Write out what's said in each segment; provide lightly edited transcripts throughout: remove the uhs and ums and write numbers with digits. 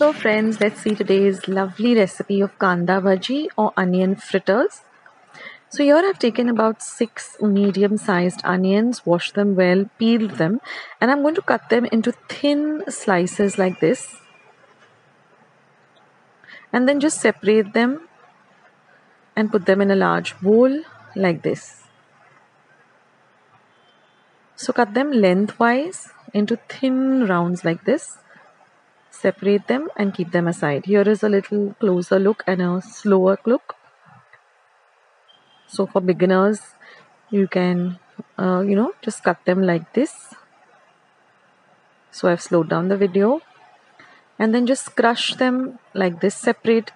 So friends, let's see today's lovely recipe of kanda bhaji or onion fritters. So here I've taken about 6 medium-sized onions, washed them well, peeled them, and I'm going to cut them into thin slices like this. And then just separate them and put them in a large bowl like this. So cut them lengthwise into thin rounds like this. Separate them and keep them aside. Here is a little closer look and a slower look. So for beginners, you can just cut them like this. So I've slowed down the video, and then just crush them like this. Separate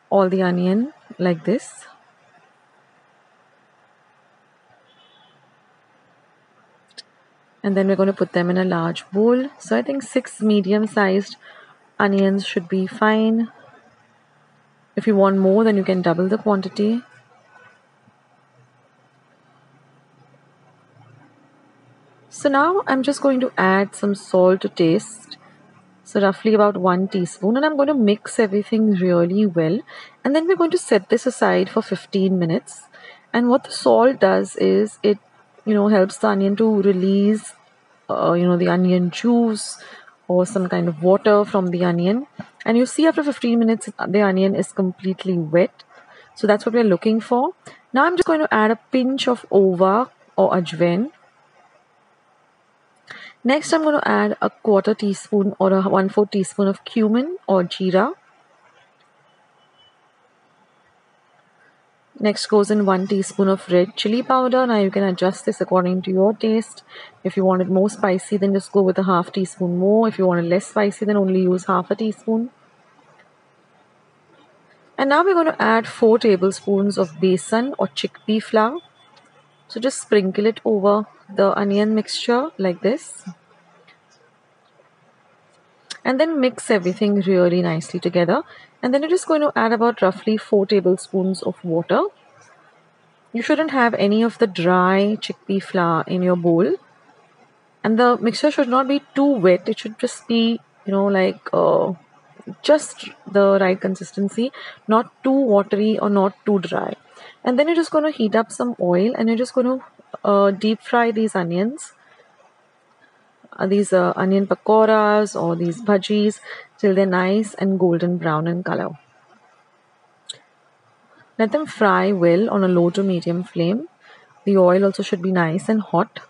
all the onion like this. And then we're going to put them in a large bowl. So I think 6 medium-sized onions should be fine. If you want more, then you can double the quantity. So now I'm just going to add some salt to taste. So roughly about 1 teaspoon, and I'm going to mix everything really well. And then we're going to set this aside for 15 minutes. And what the salt does is it, helps the onion to release, the onion juice or some kind of water from the onion. And you see after 15 minutes, the onion is completely wet. So that's what we're looking for. Now I'm just going to add a pinch of ova or ajwain. Next, I'm going to add a 1/4 teaspoon or a 1/4 teaspoon of cumin or jeera. Next goes in 1 teaspoon of red chili powder. Now you can adjust this according to your taste. If you want it more spicy, then just go with a 1/2 teaspoon more. If you want it less spicy, then only use 1/2 teaspoon. And now we're going to add 4 tablespoons of besan or chickpea flour. So just sprinkle it over the onion mixture like this. And then mix everything really nicely together. And then you're just going to add about roughly 4 tablespoons of water. You shouldn't have any of the dry chickpea flour in your bowl. And the mixture should not be too wet. It should just be, just the right consistency, not too watery or not too dry. And then you're just going to heat up some oil and you're just going to deep fry these onions. These onion pakoras or these bhajis till they're nice and golden brown in color. Let them fry well on a low to medium flame. The oil also should be nice and hot.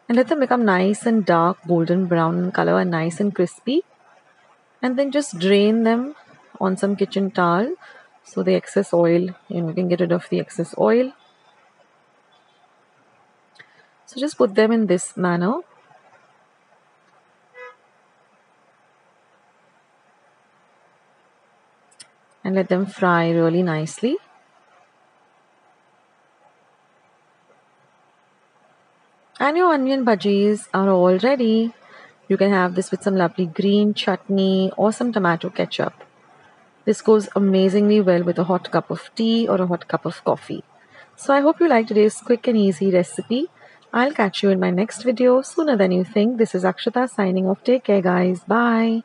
And let them become nice and dark golden brown in color and nice and crispy. And then just drain them on some kitchen towel so the excess oil, you can get rid of the excess oil. So just put them in this manner. And let them fry really nicely. And your onion bhajis are all ready. You can have this with some lovely green chutney or some tomato ketchup. This goes amazingly well with a hot cup of tea or a hot cup of coffee. So I hope you liked today's quick and easy recipe. I'll catch you in my next video sooner than you think. This is Akshata signing off. Take care, guys. Bye.